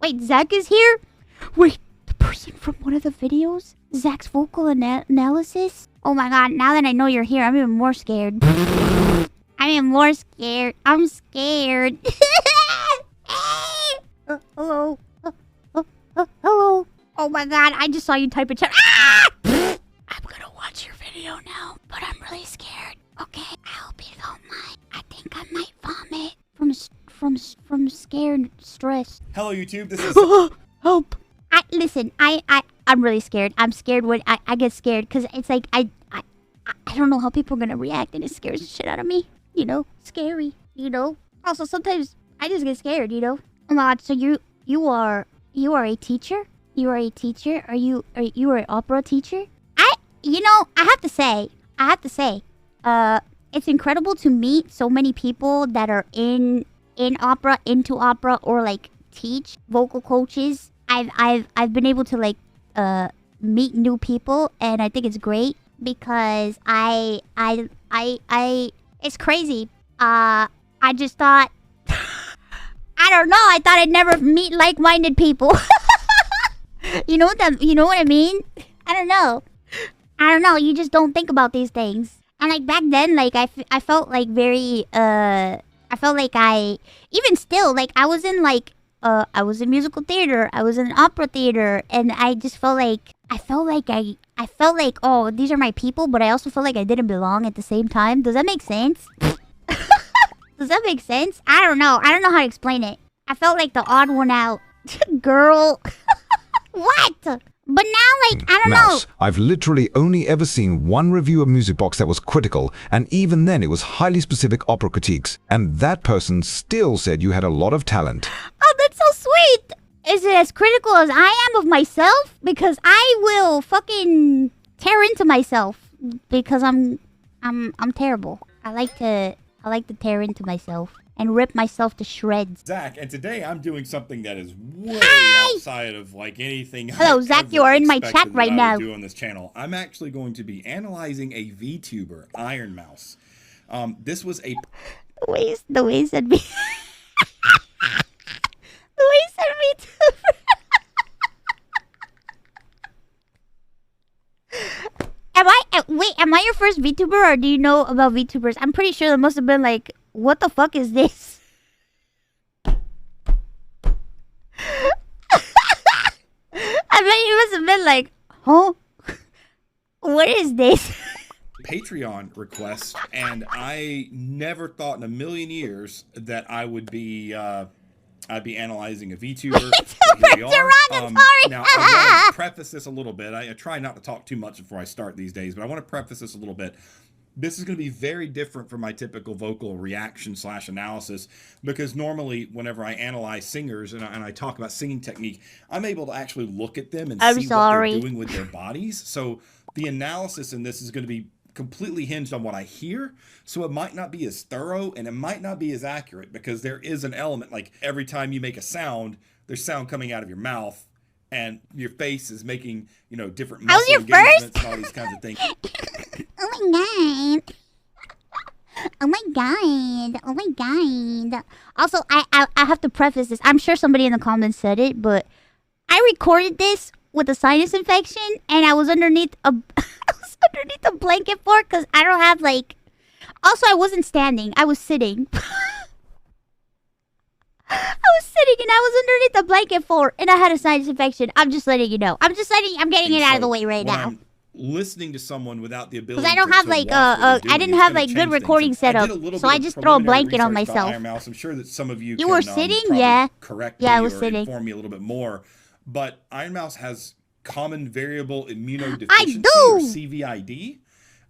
Wait, Zach is here? Wait, the person from one of the videos? Zach's vocal analysis? Oh my god, now that I know you're here, I'm even more scared. I'm even more scared. I'm scared. Hello? Hello? Oh my god, I just saw you type a chat. Ah! I'm gonna watch your video now, but I'm really scared. Okay, I hope you don't mind. I think I might vomit from scared stress. Hello, YouTube. This is help. I'm really scared. I'm scared when I get scared because it's like I don't know how people are gonna react, and it scares the shit out of me. You know, scary. You know. Also, sometimes I just get scared. You know. Oh my god. So you are a teacher? You are a teacher? Are you an opera teacher? I have to say, it's incredible to meet so many people that are in opera, into opera, or like teach vocal coaches. I've been able to like meet new people, and I think it's great because it's crazy. I just thought I don't know. I thought I'd never meet like-minded people. You know what I mean? I don't know. You just don't think about these things. And like back then, like I felt like very I felt like even still, like I was in musical theater, I was in opera theater, and I just felt like oh, these are my people, but I also felt like I didn't belong at the same time. Does that make sense? Does that make sense? I don't know how to explain it. I felt like the odd one out. Girl. What? But now, like, I don't know. I've literally only ever seen one review of Music Box that was critical, and even then it was highly specific opera critiques. And that person still said you had a lot of talent. Oh, that's so sweet. Is it as critical as I am of myself? Because I will fucking tear into myself because I'm terrible. I like to tear into myself and rip myself to shreds. Zach, and today I'm doing something that is way outside of like anything. Hello, Zach, you are in my chat right now. Do on this channel. I'm actually going to be analyzing a VTuber, Ironmouse. This was a the way he said me. The way he said VTuber. Am I your first VTuber, or do you know about VTubers? I'm pretty sure that must have been like, what the fuck is this? I bet you must have been like, huh? What is this? Patreon request, and I never thought in a million years that I would be I'd be analyzing a VTuber. Now, I want to preface this a little bit. I try not to talk too much before I start these days, but I want to preface this a little bit. This is going to be very different from my typical vocal reaction / analysis, because normally whenever I analyze singers and I talk about singing technique, I'm able to actually look at them and see what they're doing with their bodies. So the analysis in this is going to be completely hinged on what I hear, so it might not be as thorough and it might not be as accurate, because there is an element, like every time you make a sound, there's sound coming out of your mouth and your face is making, you know, different muscle engagements and all these kinds of things. Oh my god. Oh my god. Oh my god. Also, I have to preface this. I'm sure somebody in the comments said it, but I recorded this with a sinus infection, and I was underneath a blanket for it, because I don't have like. Also, I wasn't standing. I was sitting. I was sitting and I was underneath the blanket fort, and I had a sinus infection. I'm just letting you know. I'm getting it out of the way right now. I'm listening to someone without the ability. Because I don't have like I didn't have like good recording setup, so I just throw a blanket on myself. I'm sure that some of you were sitting, yeah. Correct. Yeah, I was sitting. Inform me a little bit more. But Ironmouse has common variable immunodeficiency, or CVID,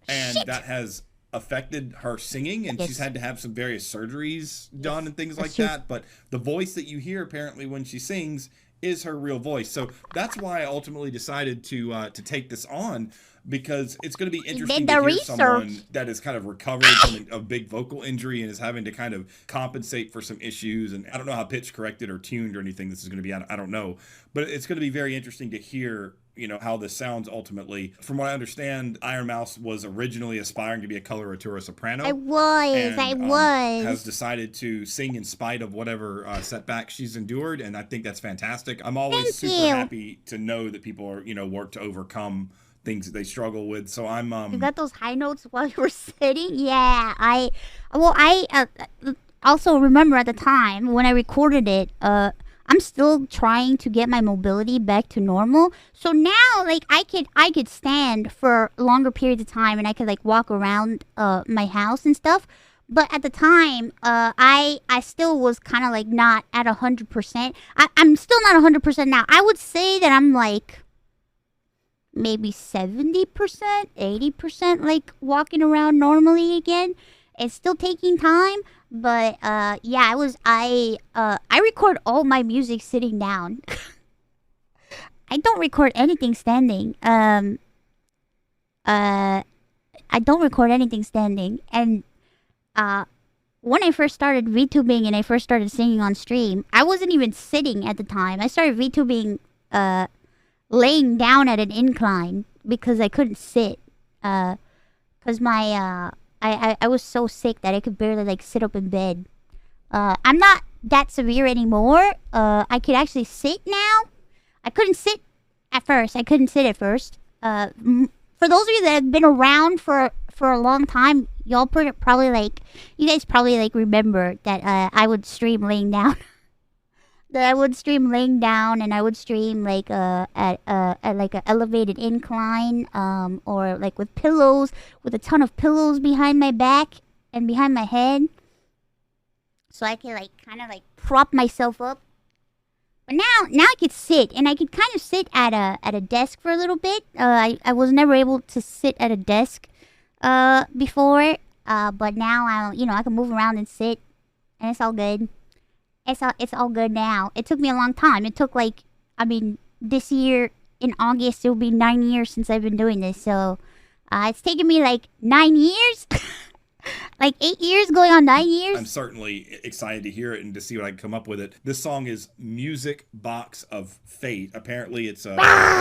and that has affected her singing, and she's had to have some various surgeries done and things like that. But the voice that you hear apparently when she sings is her real voice. So that's why I ultimately decided to take this on, because it's going to be He interesting did to the hear someone research. that has kind of recovered from a big vocal injury and is having to kind of compensate for some issues. And I don't know how pitch corrected or tuned or anything this is going to be. I don't know, but it's going to be very interesting to hear, you know, how this sounds ultimately. From what I understand, Ironmouse was originally aspiring to be a coloratura soprano. I was. Has decided to sing in spite of whatever setback she's endured, and I think that's fantastic. I'm always Thank super you. happy to know that people are, you know, work to overcome things that they struggle with. So I'm You got those high notes while you were sitting? Yeah, I also remember at the time when I recorded it, I'm still trying to get my mobility back to normal. So now, like, I could stand for longer periods of time, and I could like walk around my house and stuff. But at the time, I still was kind of like not at 100%. I'm still not 100% now. I would say that I'm like maybe 70%, 80% like walking around normally again. It's still taking time, but yeah, I record all my music sitting down. I don't record anything standing. I don't record anything standing. And when I first started VTubing and I first started singing on stream, I wasn't even sitting at the time. I started VTubing laying down at an incline because I couldn't sit. Cause my I was so sick that I could barely like sit up in bed. I'm not that severe anymore. I could actually sit now. I couldn't sit at first. For those of you that have been around for a long time, you guys probably like remember that I would stream laying down. That I would stream laying down, and I would stream like at like an elevated incline, or like with pillows, with a ton of pillows behind my back and behind my head, so I could like kind of like prop myself up. But now I could sit, and I could kind of sit at a desk for a little bit. I was never able to sit at a desk before, but now I can move around and sit, and it's all good. It's all good now. It took me a long time. It took this year in August it will be 9 years since I've been doing this. So it's taken me like 9 years, like 8 years going on 9 years. I'm certainly excited to hear it and to see what I can come up with it. This song is Music Box of Fate. Apparently it's an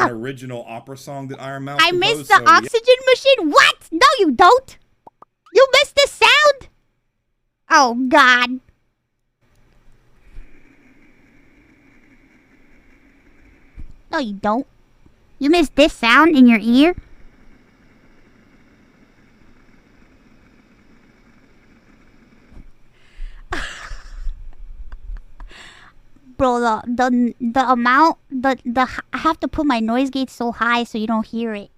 original opera song that Ironmouse I composed. missed the oxygen machine. What? No, you don't. You missed the sound. Oh God. No, you don't. You missed this sound in your ear? Bro, the amount, I have to put my noise gate so high so you don't hear it.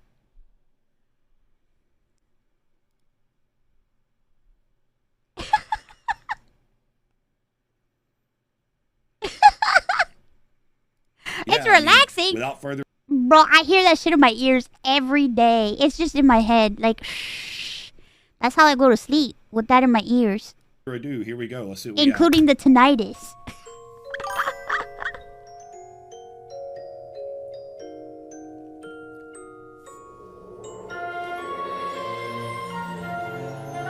It's relaxing. Without further Bro, I hear that shit in my ears every day. It's just in my head. Like, shh. That's how I go to sleep, with that in my ears. ado, here we go. Let's see what we got. Including the tinnitus.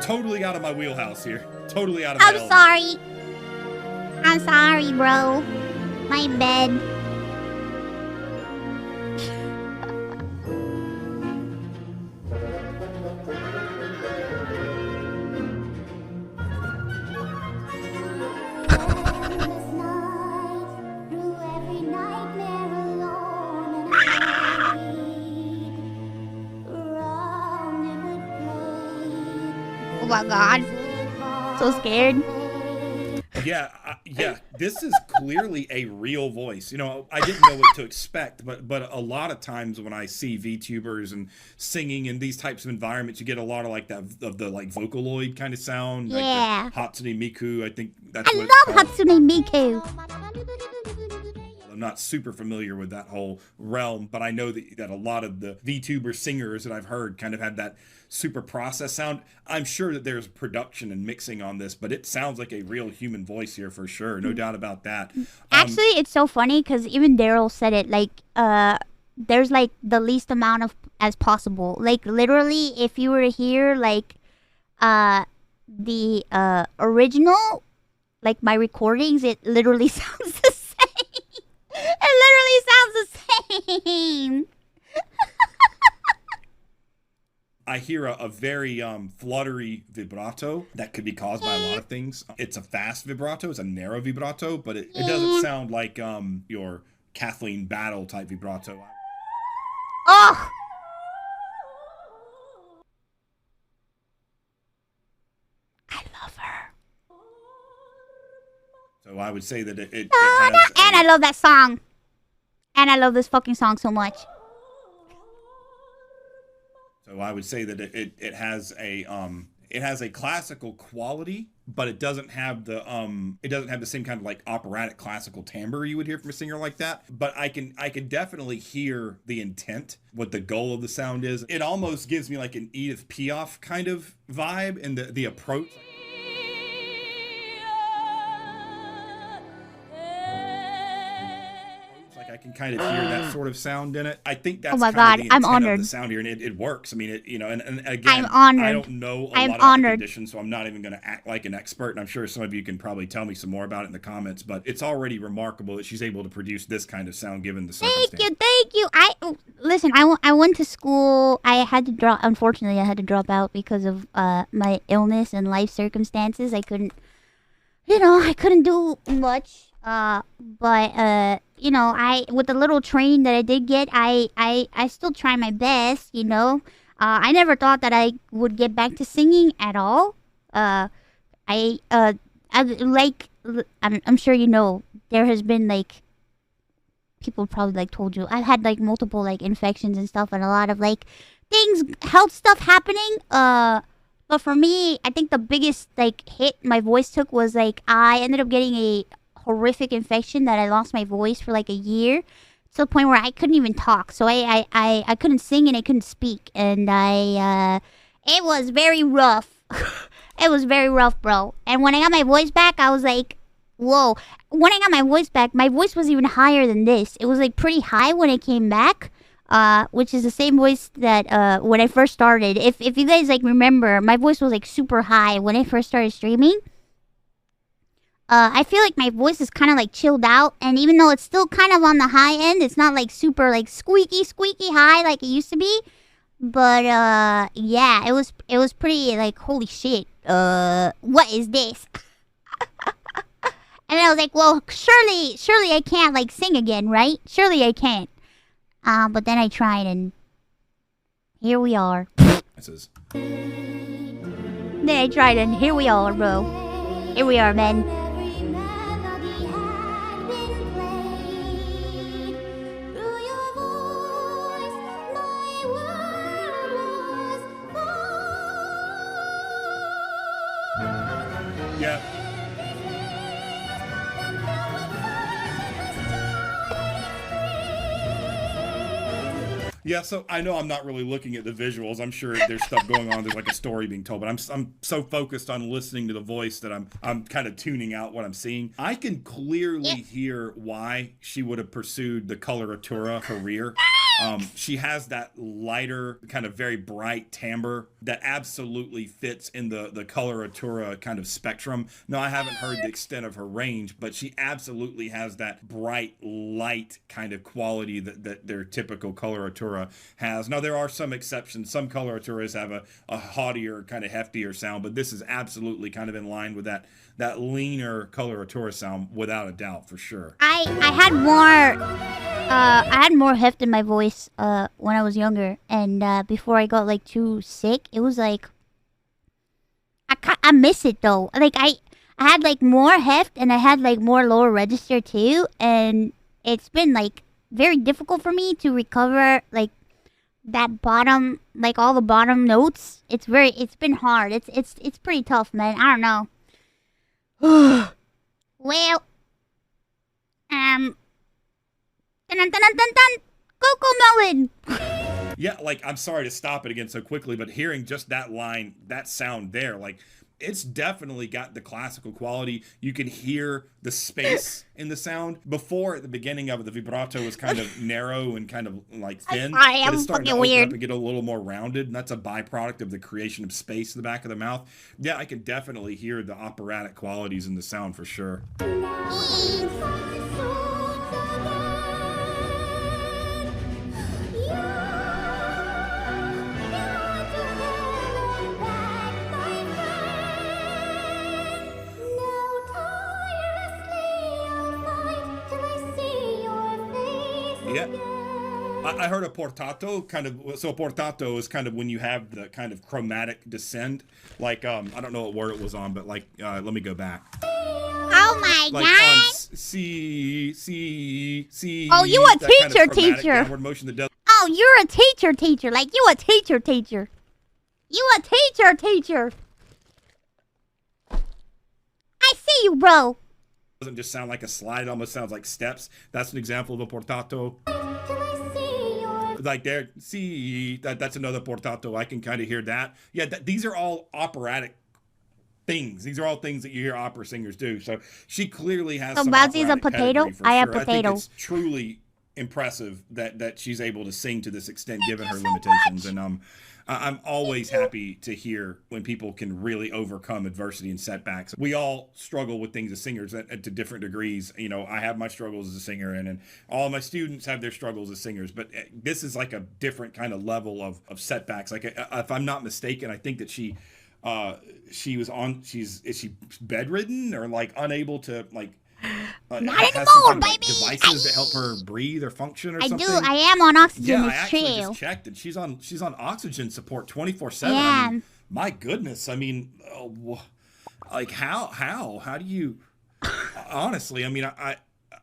Totally out of my wheelhouse here. Totally out of my element. I'm sorry, bro. My bad. Oh my God. So scared. Yeah, this is clearly a real voice. You know, I didn't know what to expect, but a lot of times when I see VTubers and singing in these types of environments, you get a lot of like that of the like Vocaloid kind of sound. Yeah. Like the Hatsune Miku, I think that's I what love it's called. Hatsune Miku. I'm not super familiar with that whole realm, but I know that a lot of the VTuber singers that I've heard kind of had that super processed sound. I'm sure that there's production and mixing on this, but it sounds like a real human voice here for sure. No doubt about that. Actually, it's so funny because even Daryl said it. Like, there's like the least amount of as possible. Like literally, if you were to hear like the original, like my recordings, it literally sounds the same. It literally sounds the same. I hear a very fluttery vibrato that could be caused by a lot of things. It's a fast vibrato, it's a narrow vibrato, but it doesn't sound like your Kathleen Battle type vibrato. Oh! I love her. So I would say that it has and I love that song. And I love this fucking song so much. So I would say that it has a classical quality, but it doesn't have the same kind of like operatic classical timbre you would hear from a singer like that. But I can definitely hear the intent, what the goal of the sound is. It almost gives me like an Edith Piaf kind of vibe, and the approach. I can kind of hear that sort of sound in it. I think that's my kind God, of the I'm intent honored. of the sound here, and it works. I mean, and again, I'm honored. I don't know a lot of the conditions, so I'm not even going to act like an expert. And I'm sure some of you can probably tell me some more about it in the comments. But it's already remarkable that she's able to produce this kind of sound given the circumstances. Thank you. Listen. I went to school. I had to drop. Unfortunately, I had to drop out because of my illness and life circumstances. I couldn't do much. But I with the little training that I did get, I still try my best. I never thought that I would get back to singing at all. I'm sure there has been like people probably like told you I've had like multiple like infections and stuff and a lot of like things, health stuff happening. But for me, I think the biggest like hit my voice took was like I ended up getting a horrific infection that I lost my voice for like a year to the point where I couldn't even talk. So I couldn't sing and I couldn't speak, and it was very rough. It was very rough, bro. And when I got my voice back, I was like, whoa. When I got my voice back, my voice was even higher than this. It was like pretty high when it came back. Which is the same voice that when I first started. If you guys like remember, my voice was like super high when I first started streaming. I feel like my voice is kind of like chilled out, and even though it's still kind of on the high end, it's not like super like squeaky high like it used to be. But yeah, it was pretty like holy shit. What is this? And I was like, well, surely I can't like sing again, right? Surely I can't. But then I tried, and here we are. Then I tried, and here we are, bro. Here we are, man. Yeah. Yeah, so I know I'm not really looking at the visuals. I'm sure there's stuff going on. There's like a story being told, but I'm so focused on listening to the voice that I'm kind of tuning out what I'm seeing. I can clearly hear why she would have pursued the coloratura career. She has that lighter, kind of very bright timbre that absolutely fits in the coloratura kind of spectrum. No, I haven't heard the extent of her range, but she absolutely has that bright, light kind of quality that their typical coloratura has. Now, there are some exceptions. Some coloraturas have a haughtier, kind of heftier sound, but this is absolutely kind of in line with that leaner coloratura sound, without a doubt, for sure. I had more heft in my voice when I was younger, and before I got like too sick, it was like I miss it though. Like I had like more heft, and I had like more lower register too, and it's been like very difficult for me to recover like that bottom, like all the bottom notes. It's been hard. It's pretty tough, man. I don't know. Well, dun, dun, dun, dun, dun, Coco Melon. Yeah, like, I'm sorry to stop it again so quickly, but hearing just that line, that sound there, like, it's definitely got the classical quality. You can hear the space in the sound. Before, at the beginning of it, the vibrato was kind of narrow and kind of like thin. Sorry, but I'm it's starting to fucking open weird. up and get a little more rounded, and that's a byproduct of the creation of space in the back of the mouth. Yeah, I can definitely hear the operatic qualities in the sound for sure. Yeah. I heard a portato kind of. So a portato is kind of when you have the kind of chromatic descend. Like I don't know what word it was on, but like let me go back. Oh my Like god! on C. Oh, you a that kind teacher, of chromatic teacher. downward motion that does. Oh, you're a teacher, teacher. Like you a teacher, teacher. You a teacher, teacher. I see you, bro. Doesn't just sound like a slide. It almost sounds like steps. That's an example of a portato. Like there, see that's another portato. I can kind of hear that. Yeah, these are all operatic things. These are all things that you hear opera singers do. So she clearly has. So some Bowsy's a operatic potato? pedigree for I am sure. potato. I think it's truly impressive that she's able to sing to this extent, given her limitations. And I'm always happy to hear when people can really overcome adversity and setbacks. We all struggle with things as singers to different degrees. You know, I have my struggles as a singer, and all my students have their struggles as singers. But this is like a different kind of level of setbacks. Like if I'm not mistaken, I think that she's bedridden or like unable to like. Not has anymore, some kind of, like, baby. devices that help her breathe or function or something. I am on oxygen. Yeah, I It's actually true. just checked, and she's on oxygen support 24/7. Yeah. I mean, my goodness. I mean, like how do you? Honestly, I mean,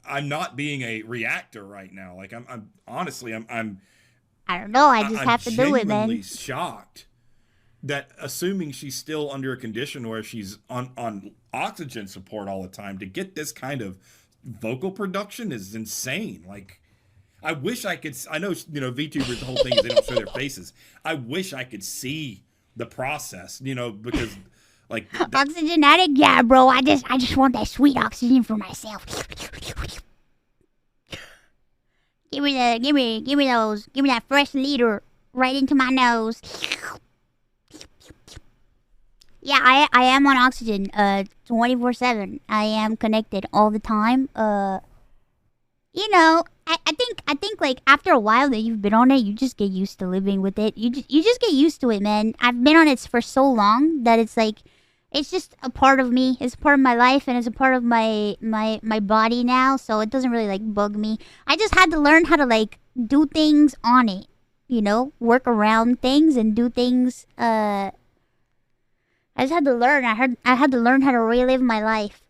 I'm not being a reactor right now. Like I'm honestly, I'm. I don't know. I just have to do it, genuinely man. shocked that, assuming she's still under a condition where she's on oxygen support all the time, to get this kind of vocal production is insane. Like, I wish I could. I know, you know, VTubers, the whole thing is they don't show their faces. I wish I could see the process, you know, because like Oxygen addict? Yeah, bro. I just want that sweet oxygen for myself. Give me that fresh liter right into my nose. Yeah, I am on oxygen 24/7. I am connected all the time. You know, I think like after a while that you've been on it, you just get used to living with it. You just get used to it, man. I've been on it for so long that it's like it's just a part of me. It's a part of my life, and it's a part of my body now. So it doesn't really like bug me. I just had to learn how to like do things on it. You know, work around things and do things. I just had to learn. I had to learn how to relive my life.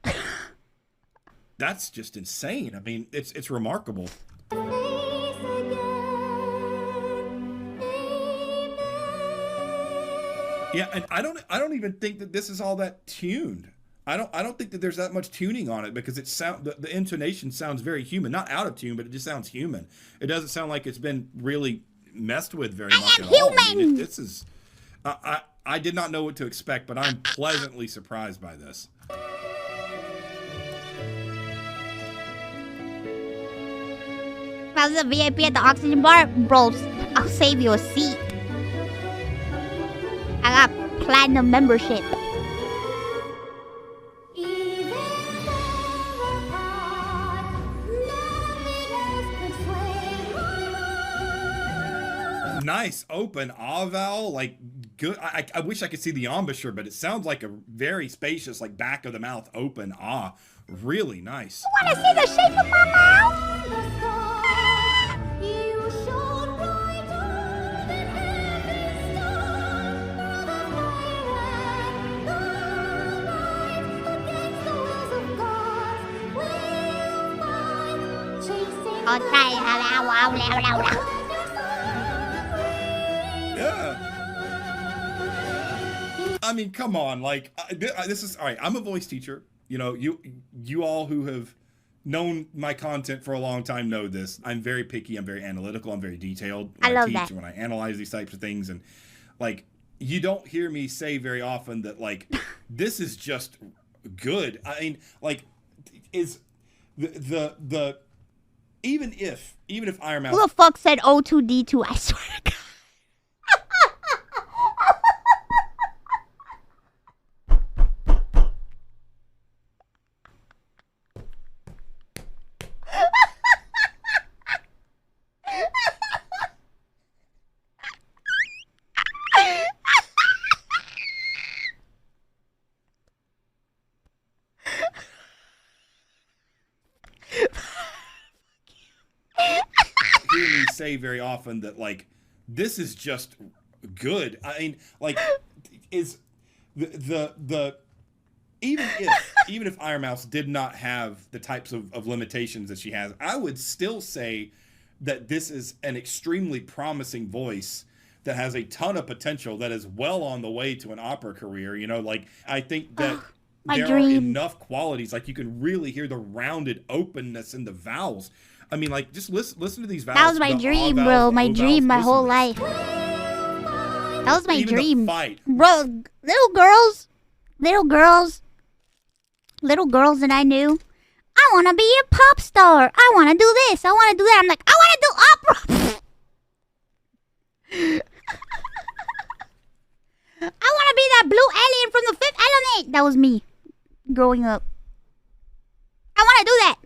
that's just insane. I mean, it's remarkable. Yeah, and I don't even think that this is all that tuned. I don't think that there's that much tuning on it, because the intonation sounds very human, not out of tune, but it just sounds human. It doesn't sound like it's been really messed with very much at all. I mean, this is I did not know what to expect, but I'm pleasantly surprised by this. If I was a VIP at the oxygen bar, bro, I'll save you a seat. I got platinum membership. Nice open ah vowel, like good. I wish I could see the embouchure, but it sounds like a very spacious, like back of the mouth open ah. Really nice. You wanna see the shape of my mouth? I'll try it. Yeah. I mean, come on. Like, this is all right. I'm a voice teacher. You know, you all who have known my content for a long time know this. I'm very picky. I'm very analytical. I'm very detailed when I love teach that. and when I analyze these types of things. And like, you don't hear me say very often that like this is just good. I mean, like, is the even if Ironmouse. Who the fuck said O2D2? I swear to God. Hear me say very often that like this is just good. I mean, like, is the even if Ironmouse did not have the types of limitations that she has, I would still say that this is an extremely promising voice that has a ton of potential, that is well on the way to an opera career. You know, like, I think that there are enough qualities, like you can really hear the rounded openness in the vowels. I mean, like, just listen to these vowels. That was my dream, bro. My dream, my whole life. That was my dream. Bro, little girls that I knew. I want to be a pop star. I want to do this. I want to do that. I'm like, I want to do opera. I want to be that blue alien from the Fifth Element. That was me growing up. I want to do that.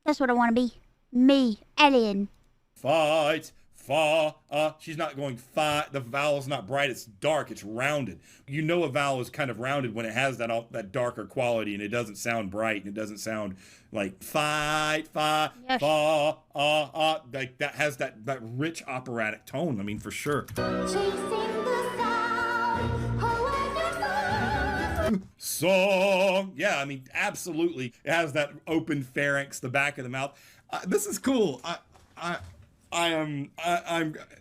That's what I want to be. Me, alien. Fight, fa, she's not going fa. The vowel's not bright, it's dark, it's rounded. You know a vowel is kind of rounded when it has that darker quality and it doesn't sound bright and it doesn't sound like fight, fa, yes. Fa, like that has that rich operatic tone. I mean, for sure. Song. Yeah, I mean, absolutely. It has that open pharynx, the back of the mouth. This is cool. I'm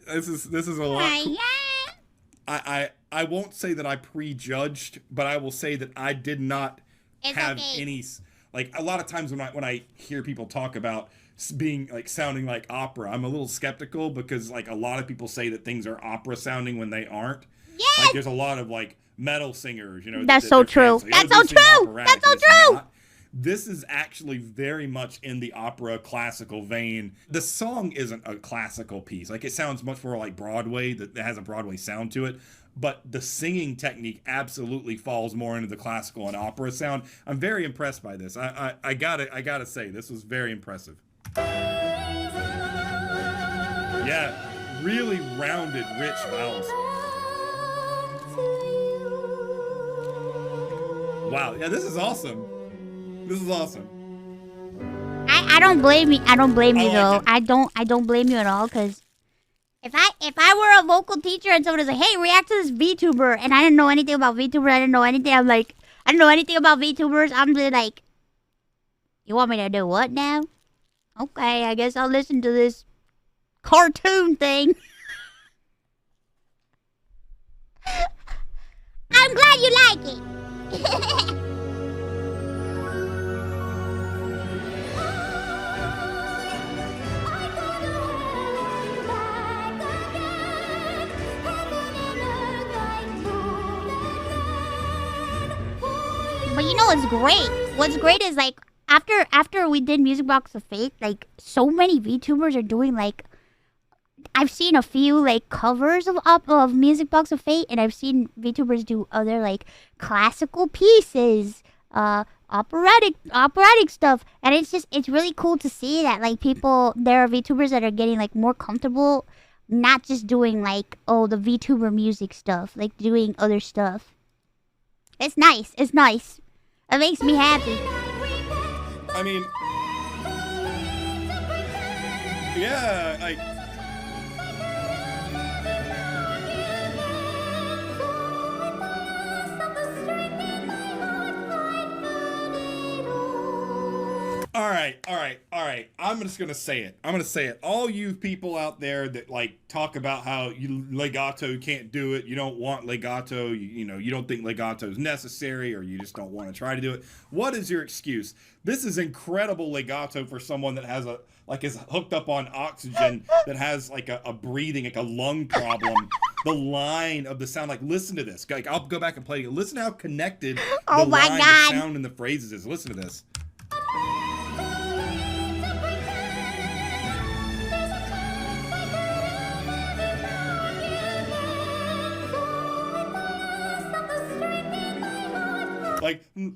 this is a lot cool. I won't say that I prejudged, but I will say that I did not have any, like, a lot of times when I hear people talk about being like sounding like opera, I'm a little skeptical because like a lot of people say that things are opera sounding when they aren't. Yes! Like there's a lot of like metal singers, you know. That's so true. That's so true. That's so true. This is actually very much in the opera classical vein. The song isn't a classical piece. Like, it sounds much more like Broadway, that has a Broadway sound to it. But the singing technique absolutely falls more into the classical and opera sound. I'm very impressed by this. I gotta say, this was very impressive. Yeah, really rounded, rich vowels. Wow, yeah, this is awesome. This is awesome. I don't blame you. I don't blame you though. I don't blame you at all, because if I were a vocal teacher and someone was like, "Hey, react to this VTuber," and I didn't know anything about VTuber, I didn't know anything. I'm like, I don't know anything about VTubers. I'm just like, you want me to do what now? Okay, I guess I'll listen to this cartoon thing. I'm glad you like it. But you know what's great? What's great is like after we did Music Box of Fate, like so many VTubers are doing like, I've seen a few like covers of Music Box of Fate, and I've seen VTubers do other like classical pieces, operatic stuff, and it's really cool to see that like there are VTubers that are getting like more comfortable, not just doing like the VTuber music stuff, like doing other stuff. It's nice. It's nice. It makes me happy. I mean, yeah, All right. I'm just gonna say it. All you people out there that like talk about how legato can't do it, you don't want legato, you know, you don't think legato is necessary, or you just don't want to try to do it. What is your excuse? This is incredible legato for someone that has is hooked up on oxygen, that has like a breathing, like a lung problem. the line of the sound. Like, listen to this. Like, I'll go back and play it. Listen how connected Oh the my line, God. the sound, and the phrases is. Listen to this. Like, I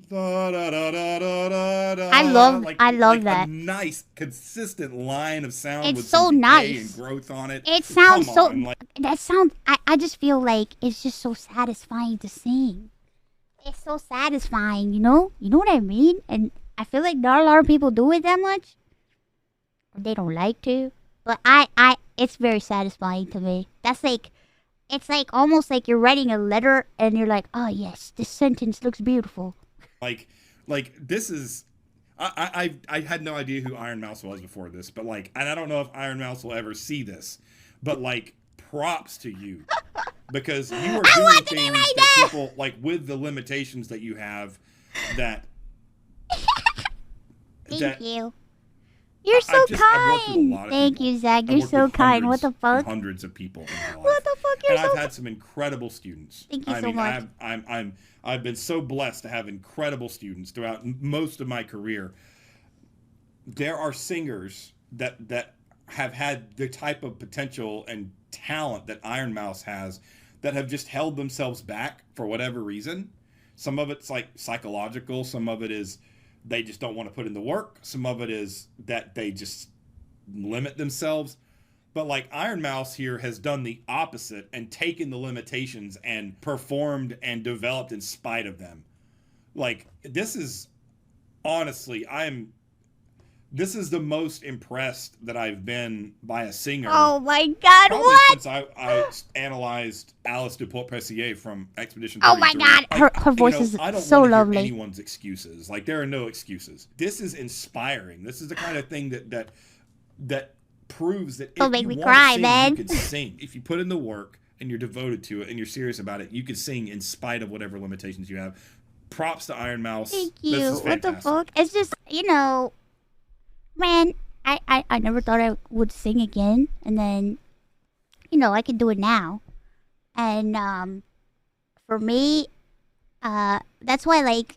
love like that. A nice, consistent line of sound It's with so some decay nice. and growth on it. It sounds Come so. on, like, That sounds. I just feel like it's just so satisfying to sing. It's so satisfying, you know. You know what I mean? And I feel like not a lot of people do it that much. Or they don't like to. But it's very satisfying to me. That's like. It's like almost like you're writing a letter and you're like, oh yes, this sentence looks beautiful. like this is. I had no idea who Ironmouse was before this, but like, and I don't know if Ironmouse will ever see this, but like, props to you, because you are doing things that people, like, with the limitations that you have, that Thank you. You're so kind. Thank you, Zach. You're so kind. What the fuck? Hundreds of people in my life. What the fuck? You're and so I've had some incredible students. Thank you so much. I've been so blessed to have incredible students throughout most of my career. There are singers that have had the type of potential and talent that Ironmouse has, that have just held themselves back for whatever reason. Some of it's like psychological. Some of it is they just don't want to put in the work. Some of it is that they just limit themselves. But like, Ironmouse here has done the opposite and taken the limitations and performed and developed in spite of them. Like, this is honestly, this is the most impressed that I've been by a singer. Oh my God, probably what? since I analyzed Alice Dupont-Pressier from Expedition 33. Oh my God, her voice is I don't so want to lovely. hear anyone's excuses. Like, there are no excuses. This is inspiring. This is the kind of thing that proves that if Don't make you me want cry, to sing, man. you can sing. If you put in the work and you're devoted to it and you're serious about it, you can sing in spite of whatever limitations you have. Props to Ironmouse. Thank you. This is What the fantastic. fuck? It's just, you know, man, I never thought I would sing again. And then, you know, I can do it now. And for me, that's why, like,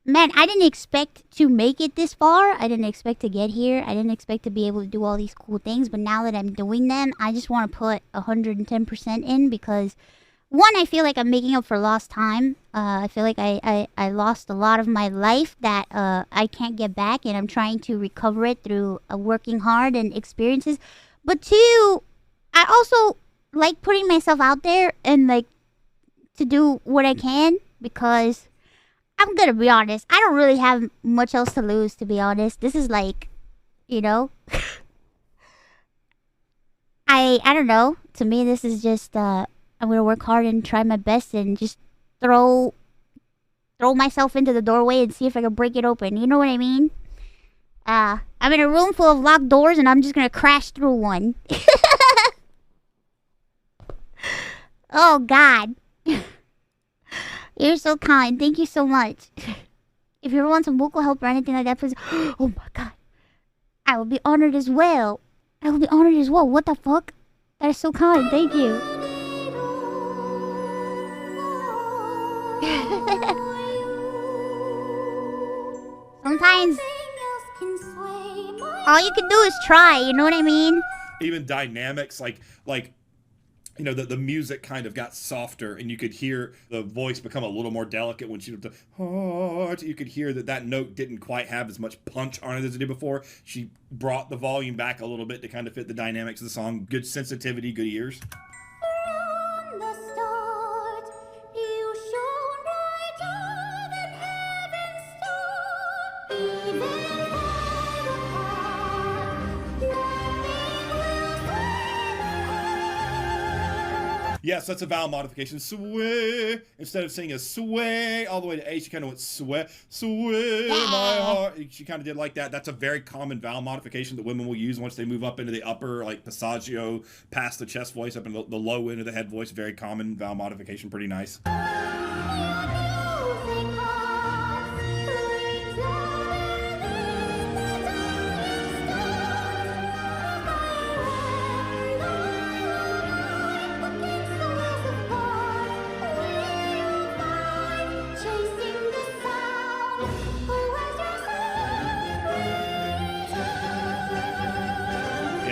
man, I didn't expect to make it this far. I didn't expect to get here. I didn't expect to be able to do all these cool things. But now that I'm doing them, I just want to put 110% in, because one, I feel like I'm making up for lost time. I feel like I lost a lot of my life that I can't get back, and I'm trying to recover it through working hard and experiences. But two, I also like putting myself out there and, like, to do what I can, because I'm gonna be honest, I don't really have much else to lose, to be honest. This is like, you know, I don't know. To me, this is just I'm gonna work hard and try my best and just throw myself into the doorway and see if I can break it open. You know what I mean? I'm in a room full of locked doors and I'm just gonna crash through one. Oh God. You're so kind. Thank you so much. If you ever want some vocal help or anything like that, please. Oh my God. I will be honored as well. I will be honored as well. What the fuck? That is so kind. Thank you. Sometimes all you can do is try. You know what I mean? Even dynamics, like you know, the music kind of got softer, and you could hear the voice become a little more delicate when she did the heart. You could hear that note didn't quite have as much punch on it as it did before. She brought the volume back a little bit to kind of fit the dynamics of the song. Good sensitivity, good ears. From the start, you shone brighter than heaven's star. Even far apart, nothing will separate. Yes, that's a vowel modification. Sway. Instead of saying a sway all the way to A, she kind of went sway, sway my heart. She kind of did like that. That's a very common vowel modification that women will use once they move up into the upper, like passaggio, past the chest voice, up in the low end of the head voice. Very common vowel modification. Pretty nice.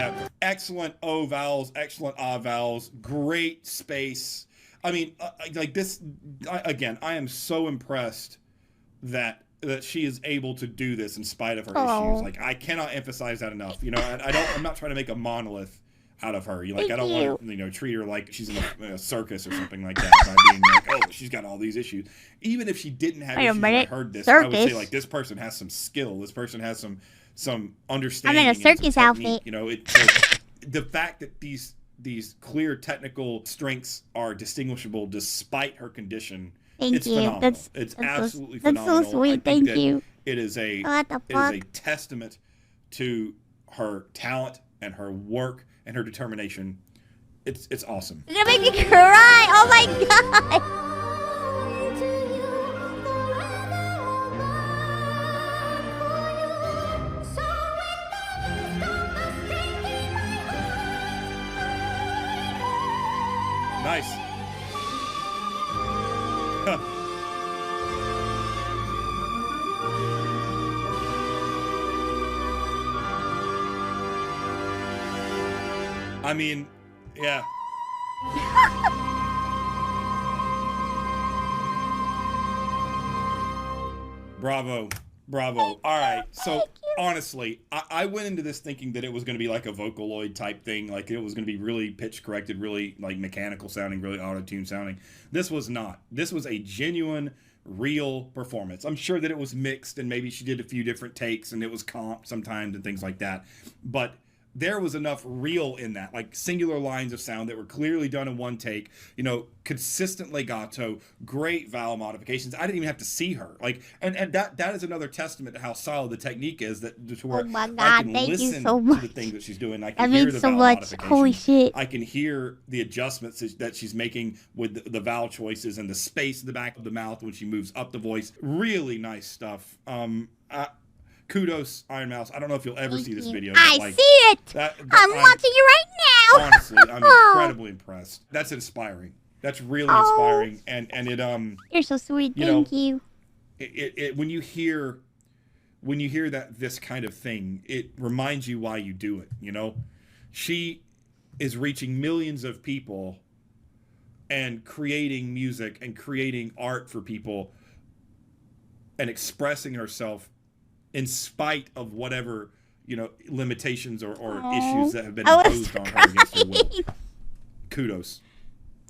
Yeah, excellent O vowels, excellent A vowels, great space. I mean, like this. Again, I am so impressed that she is able to do this in spite of her issues. Like, I cannot emphasize that enough. You know, I don't. I'm not trying to make a monolith out of her. Like, I don't want to, treat her like she's in a circus or something like that by being like, oh, she's got all these issues. Even if she didn't have issues, I heard this. I would say, like, this person has some skill. This person has some understanding. I'm in a circus outfit. You know, the fact that these clear technical strengths are distinguishable despite her condition. Thank you. Phenomenal. It's absolutely phenomenal. That's so sweet. Thank you. It is a testament to her talent and her work and her determination. It's awesome. You're gonna make me cry. Oh my god. Nice. I mean, yeah. Bravo. All right. So honestly, I went into this thinking that it was going to be like a Vocaloid type thing. Like, it was going to be really pitch corrected, really like mechanical sounding, really auto-tune sounding. This was not. This was a genuine, real performance. I'm sure that it was mixed and maybe she did a few different takes and it was comped sometimes and things like that. But there was enough real in that, like singular lines of sound that were clearly done in one take, consistent legato, great vowel modifications. I didn't even have to see her. Like, and that is another testament to how solid the technique is, that to where I can listen to the things that she's doing. I can hear the vowel modifications. Holy shit. I can hear the adjustments that she's making with the vowel choices and the space in the back of the mouth when she moves up the voice. Really nice stuff. Kudos, Ironmouse. I don't know if you'll ever see this video. I see it. I'm watching you right now. Honestly, I'm incredibly impressed. That's inspiring. That's really inspiring, and it You're so sweet. Thank you. It when you hear that this kind of thing, it reminds you why you do it. She is reaching millions of people and creating music and creating art for people and expressing herself in spite of whatever, limitations or issues that have been imposed on her against her will. Kudos.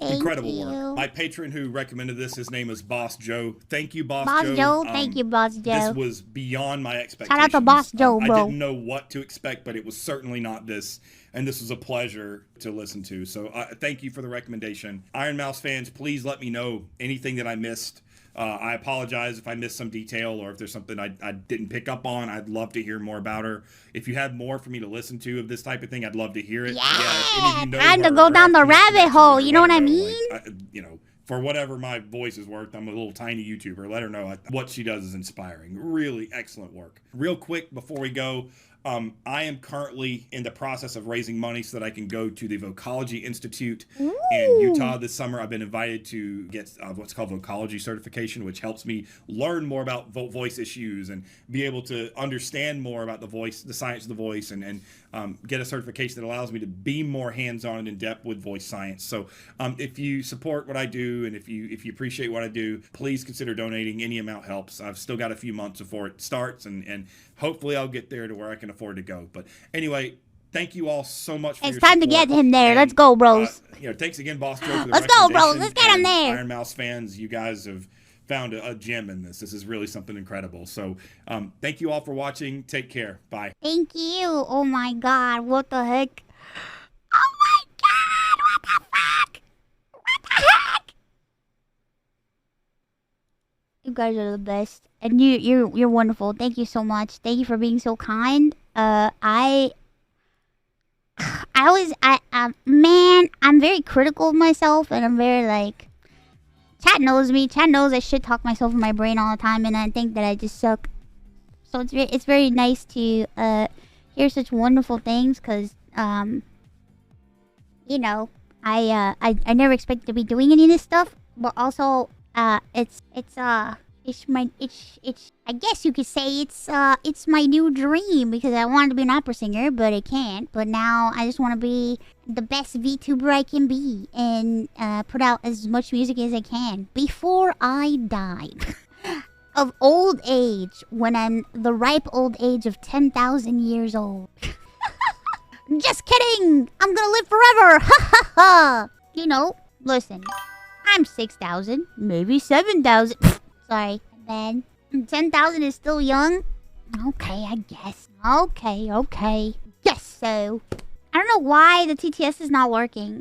Incredible work. My patron who recommended this, his name is Boss Joe. Thank you, Boss Joe. Thank you, Boss Joe. This was beyond my expectations. Shout out to Boss Joe, bro. I didn't know what to expect, but it was certainly not this. And this was a pleasure to listen to. So thank you for the recommendation. Ironmouse fans, please let me know anything that I missed. I apologize if I missed some detail or if there's something I didn't pick up on. I'd love to hear more about her. If you have more for me to listen to of this type of thing, I'd love to hear it. Yeah, time to go down the rabbit hole. You know what I mean? For whatever my voice is worth, I'm a little tiny YouTuber. Let her know what she does is inspiring. Really excellent work. Real quick before we go, I am currently in the process of raising money so that I can go to the Vocology Institute in Utah this summer. I've been invited to get what's called Vocology certification, which helps me learn more about voice issues and be able to understand more about the voice, the science of the voice, and get a certification that allows me to be more hands-on and in-depth with voice science. So if you support what I do and if you appreciate what I do, please consider donating. Any amount helps. I've still got a few months before it starts, and hopefully I'll get there to where I can afford to go. But anyway, thank you all so much for your support. It's time to get him there. Let's go, bros. Thanks again, Boss Joe, for the Let's go, bros. Let's get him there. Ironmouse fans, you guys have found a gem in this. This is really something incredible. So thank you all for watching. Take care. Bye. Thank you. Oh my god, what the heck? Oh my god, what the fuck? What the heck? You guys are the best. And you're wonderful. Thank you so much. Thank you for being so kind. Man, I'm very critical of myself, and I'm very like, Chat knows me. Chat knows I shit talk myself in my brain all the time, and I think that I just suck. So it's very nice to hear such wonderful things, cause I never expected to be doing any of this stuff, but also it's It's I guess you could say it's my new dream because I wanted to be an opera singer, but I can't. But now I just want to be the best VTuber I can be and put out as much music as I can before I die. Of old age, when I'm the ripe old age of 10,000 years old. Just kidding! I'm gonna live forever! Ha ha ha! You know, listen. I'm 6,000, maybe 7,000. Sorry, man. 10,000 is still young? Okay, I guess. Okay. Guess so. I don't know why the TTS is not working.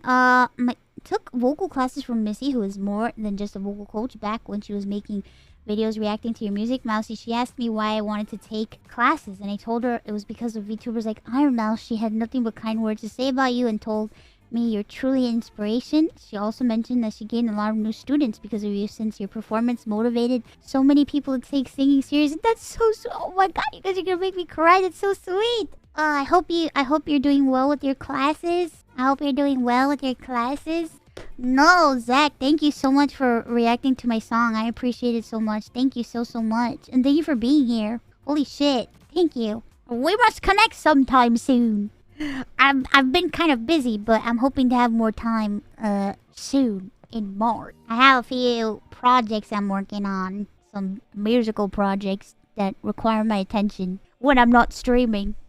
Took vocal classes from Missy, who is more than just a vocal coach, back when she was making videos reacting to your music. Mousy, she asked me why I wanted to take classes, and I told her it was because of VTubers like Ironmouse. She had nothing but kind words to say about you and told me you're truly an inspiration. She also mentioned that she gained a lot of new students because of you, since your performance motivated so many people to take singing serious. And that's so oh my god, you guys are gonna make me cry. That's so sweet. I hope you're doing well with your classes. No, Zach, thank you so much for reacting to my song. I appreciate it so much. Thank you so much. And thank you for being here. Holy shit. Thank you. We must connect sometime soon. I've been kind of busy, but I'm hoping to have more time soon in March. I have a few projects I'm working on. Some musical projects that require my attention when I'm not streaming.